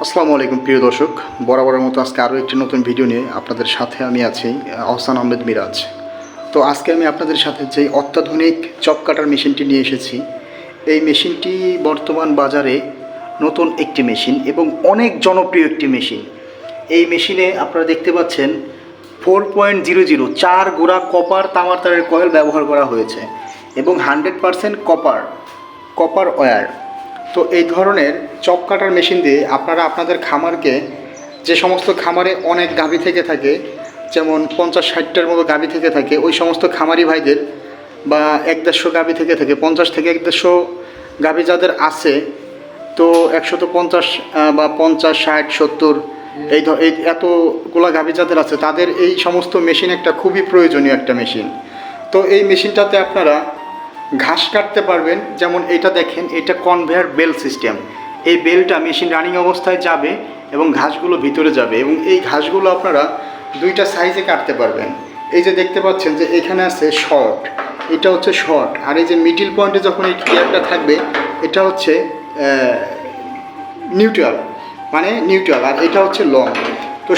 আসসালামু আলাইকুম প্রিয় দর্শক, বরাবরের মতো আজকে আরও একটি নতুন ভিডিও নিয়ে আপনাদের সাথে আমি আছি আহসান আহমেদ মিরাজ। তো আজকে আমি আপনাদের সাথে যে অত্যাধুনিক চপ কাটার মেশিনটি নিয়ে এসেছি, এই মেশিনটি বর্তমান বাজারে নতুন একটি মেশিন এবং অনেক জনপ্রিয় একটি মেশিন। এই মেশিনে আপনারা দেখতে পাচ্ছেন 4.00 চার গোড়া কপার তামার তারের কয়েল ব্যবহার করা হয়েছে এবং 100% কপার ওয়্যার। তো এই ধরনের চপ কাটার মেশিন দিয়ে আপনারা আপনাদের খামারকে, যে সমস্ত খামারে অনেক গাভী থেকে থাকে, যেমন 50-60টার মতো গাভী থেকে থাকে, ওই সমস্ত খামারি ভাইদের বা 150 গাভী থেকে থাকে, 50 থেকে 150 গাভী যাদের আছে, তো 150 বা 50, 60, 70 এই এতগুলা গাভী যাদের আছে, তাদের এই সমস্ত মেশিন একটা খুবই প্রয়োজনীয় একটা মেশিন। তো এই মেশিনটাতে আপনারা ঘাস কাটতে পারবেন। যেমন এটা দেখেন, এটা কনভেয়ার বেল সিস্টেম। এই বেলটা মেশিন রানিং অবস্থায় যাবে এবং ঘাসগুলো ভিতরে যাবে এবং এই ঘাসগুলো আপনারা দুইটা সাইজে কাটতে পারবেন। এই যে দেখতে পাচ্ছেন যে এখানে আছে শর্ট, এটা হচ্ছে শর্ট, আর এই যে মিডিল পয়েন্টে যখন এই গিয়ারটা থাকবে এটা হচ্ছে নিউট্রাল, আর এটা হচ্ছে লং। তো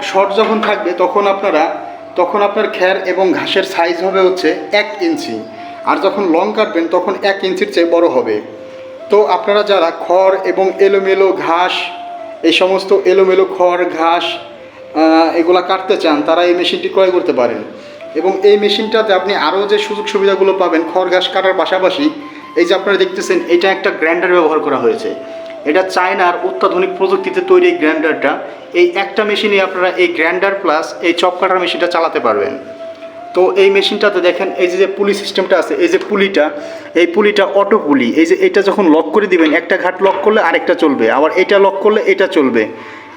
শর্ট যখন থাকবে তখন আপনার খ্যার এবং ঘাসের সাইজ হবে হচ্ছে 1 ইঞ্চি, আর যখন লং কাটবেন তখন 1 ইঞ্চির চেয়ে বড় হবে। তো আপনারা যারা খড় এবং এলোমেলো ঘাস, এই সমস্ত এলোমেলো খড় ঘাস এগুলা কাটতে চান, তারা এই মেশিনটি ক্রয় করতে পারেন। এবং এই মেশিনটাতে আপনি আরও যে সুযোগ সুবিধাগুলো পাবেন খড় ঘাস কাটার পাশাপাশি, এই যে আপনারা দেখতেছেন এটা একটা গ্রাইন্ডার ব্যবহার করা হয়েছে। এটা চায়নার অত্যাধুনিক প্রযুক্তিতে তৈরি এই গ্রাইন্ডারটা। এই একটা মেশিনে আপনারা এই গ্রাইন্ডার প্লাস এই চপ কাটার মেশিনটা চালাতে পারবেন। তো এই মেশিনটাতে দেখেন, এই যে পুলি সিস্টেমটা আছে, এই যে পুলিটা অটো পুলি। এই যে এটা যখন লক করে দিবেন, একটা ঘাট লক করলে আরেকটা চলবে, আবার এটা লক করলে এটা চলবে।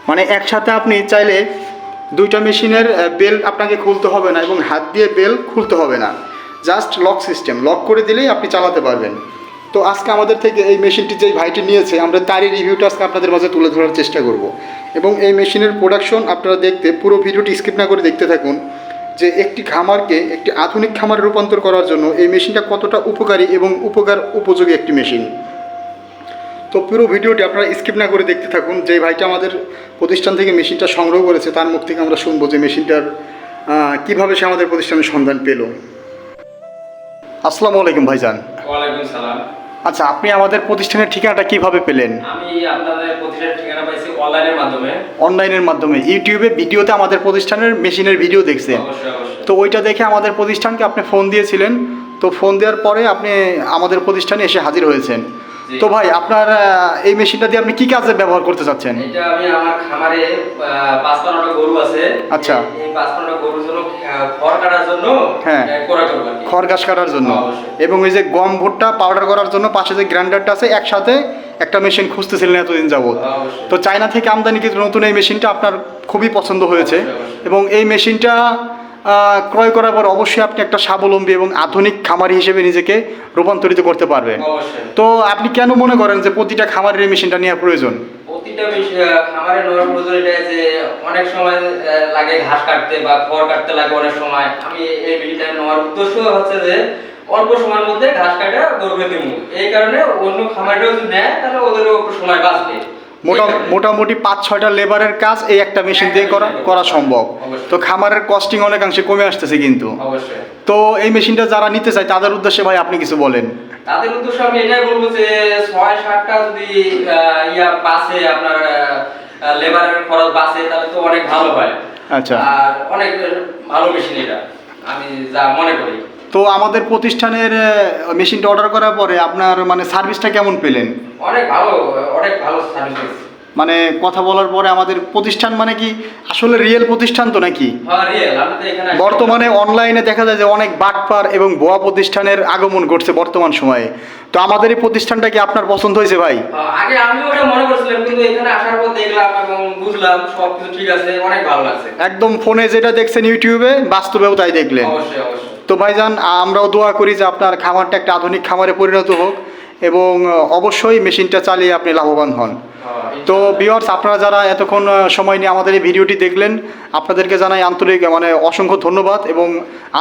মানে একসাথে আপনি চাইলে দুইটা মেশিনের বেল আপনাকে খুলতে হবে না এবং হাত দিয়ে বেল খুলতে হবে না, জাস্ট লক সিস্টেম, লক করে দিলেই আপনি চালাতে পারবেন। তো আজকে আমাদের থেকে এই মেশিনটি যেই ভাইটি নিয়েছে, আমরা তারই রিভিউটা আজকে আপনাদের মাঝে তুলে ধরার চেষ্টা করব। এবং এই মেশিনের প্রোডাকশন আপনারা দেখতে পুরো ভিডিওটি স্কিপ না করে দেখতে থাকুন, যে একটি খামারকে একটি আধুনিক খামারে রূপান্তর করার জন্য এই মেশিনটা কতটা উপকারী এবং উপযোগী একটি মেশিন। তো পুরো ভিডিওটি আপনারা স্কিপ না করে দেখতে থাকুন। যে ভাইটা আমাদের প্রতিষ্ঠান থেকে মেশিনটা সংগ্রহ করেছে, তার মুখ থেকে আমরা শুনবো যে মেশিনটার কীভাবে সে আমাদের প্রতিষ্ঠানের সন্ধান পেল। আসসালামু আলাইকুম ভাইজান। ওয়ালাইকুম সালাম। আচ্ছা, আপনি আমাদের প্রতিষ্ঠানের ঠিকানাটা কিভাবে পেলেন? আমি আপনাদের প্রতিষ্ঠানের ঠিকানা পাইছি অনলাইনের মাধ্যমে ইউটিউবে ভিডিওতে আমাদের প্রতিষ্ঠানের মেশিনের ভিডিও দেখছেন। অবশ্যই। তো ওইটা দেখে আমাদের প্রতিষ্ঠানকে আপনি ফোন দিয়েছিলেন। তো ফোন দেওয়ার পরে আপনি আমাদের প্রতিষ্ঠানে এসে হাজির হয়েছেন। তো ভাই, আপনার এই মেশিনটা দিয়ে আপনি কি কাজে ব্যবহার করতে চাচ্ছেন? এটা আমি আমার খামারে ৫-৫টা গরু আছে। আচ্ছা। এই ৫-৫টা গরুর জন্য খড় কাটার জন্য, হ্যাঁ, করা করব আর কি। খড় ঘাস কাটার জন্য এবং এই যে গম ভুট্টা পাউডার করার জন্য পাশে যে গ্রাইন্ডারটা আছে, একসাথে একটা মেশিন খুঁজতেছিলেন এতদিন যাবত। তো চায়না থেকে আমদানিকৃত নতুন এই মেশিনটা আপনার খুবই পছন্দ হয়েছে এবং এই মেশিনটা ক্রয় করার পর অবশ্যই আপনি একটা স্বাবলম্বী এবং আধুনিক খামারি হিসেবে নিজেকে রূপান্তরিত করতে পারবেন। তো আপনি কেন মনে করেন যে প্রতিটা খামারের এই মেশিনটা নেওয়া প্রয়োজন? প্রতিটা খামারে নেওয়ার প্রয়োজন এটা যে অনেক সময় লাগে ঘাস কাটতে বা খড় কাটতে লাগে অনেক সময়। আমি এই মেশিনটা নেওয়ার উদ্দেশ্য হচ্ছে যে অল্প সময়ের মধ্যে ঘাস কাটা গরুকে দিব। এই কারণে অন্য খামারেও যদি নেয় তাহলে ওদেরও একটু সময় বাঁচবে। মোটামুটি 5-6টা লেবারের কাজ এই একটা মেশিন দিয়ে করা সম্ভব। তো খামারের কস্টিং অনেকাংশে কমে আসতেছে কিন্তু। তো এই মেশিনটা যারা নিতে চায় তাদের উদ্দেশ্যে ভাই আপনি কিছু বলেন। তাদের উদ্দেশ্যে আমি এটাই বলবো যে 6-7টা যদি বাসে আপনার লেবারের খরচ বাসে, তাহলে তো অনেক ভালো হয়। আচ্ছা, আর অনেক ভালো মেশিন এটা, আমি যা মনে করি। তো আমাদের প্রতিষ্ঠানের মেশিনটা অর্ডার করার পরে আপনার সার্ভিসটা কেমন পেলেন? অনেক ভালো সার্ভিস। কথা বলার পরে আমাদের প্রতিষ্ঠান কি আসলে রিয়েল প্রতিষ্ঠান তো নাকি? হ্যাঁ, রিয়েল। আমি তো এখানে বর্তমানে অনলাইনে দেখা যায় যে অনেক বাটপার এবং ভুয়া প্রতিষ্ঠানের আগমন ঘটছে বর্তমান সময়ে। তো আমাদের এই প্রতিষ্ঠানটা কি আপনার পছন্দ হয়েছে ভাই? আগে আমিও এটা মনে করছিলাম, কিন্তু এখানে আসার পর দেখলাম এবং বুঝলাম সবকিছু ঠিক আছে, অনেক ভালো লাগছে। একদম ফোনে যেটা দেখছেন ইউটিউবে, বাস্তবেও তাই দেখলেন। অবশ্যই। তো ভাইজান, আমরাও দোয়া করি যে আপনার খামারটা একটা আধুনিক খামারে পরিণত হোক এবং অবশ্যই মেশিনটা চালিয়ে আপনি লাভবান হন। তো ভিউয়ার্স, আপনারা যারা এতক্ষণ সময় নিয়ে আমাদের এই ভিডিওটি দেখলেন, আপনাদেরকে জানাই আন্তরিক অসংখ্য ধন্যবাদ এবং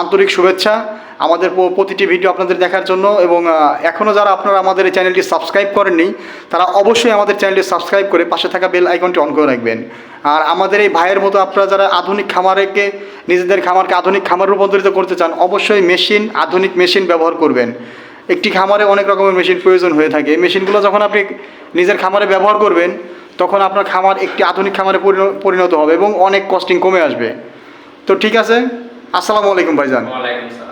আন্তরিক শুভেচ্ছা আমাদের প্রতিটি ভিডিও আপনাদের দেখার জন্য। এবং এখনও যারা আপনারা আমাদের এই চ্যানেলটি সাবস্ক্রাইব করেননি, তারা অবশ্যই আমাদের চ্যানেলটি সাবস্ক্রাইব করে পাশে থাকা বেল আইকনটি অন করে রাখবেন। আর আমাদের এই ভাইয়ের মতো আপনারা যারা আধুনিক খামারকে, নিজেদের খামারকে আধুনিক খামার রূপান্তরিত করতে চান, অবশ্যই আধুনিক মেশিন ব্যবহার করবেন। একটি খামারে অনেক রকমের মেশিন প্রয়োজন হয়ে থাকে। এই মেশিনগুলো যখন আপনি নিজের খামারে ব্যবহার করবেন, তখন আপনার খামার একটি আধুনিক খামারে পরিণত হবে এবং অনেক কস্টিং কমে আসবে। তো ঠিক আছে, আসসালামু আলাইকুম ভাইজান। ওয়ালাইকুম আসসালাম।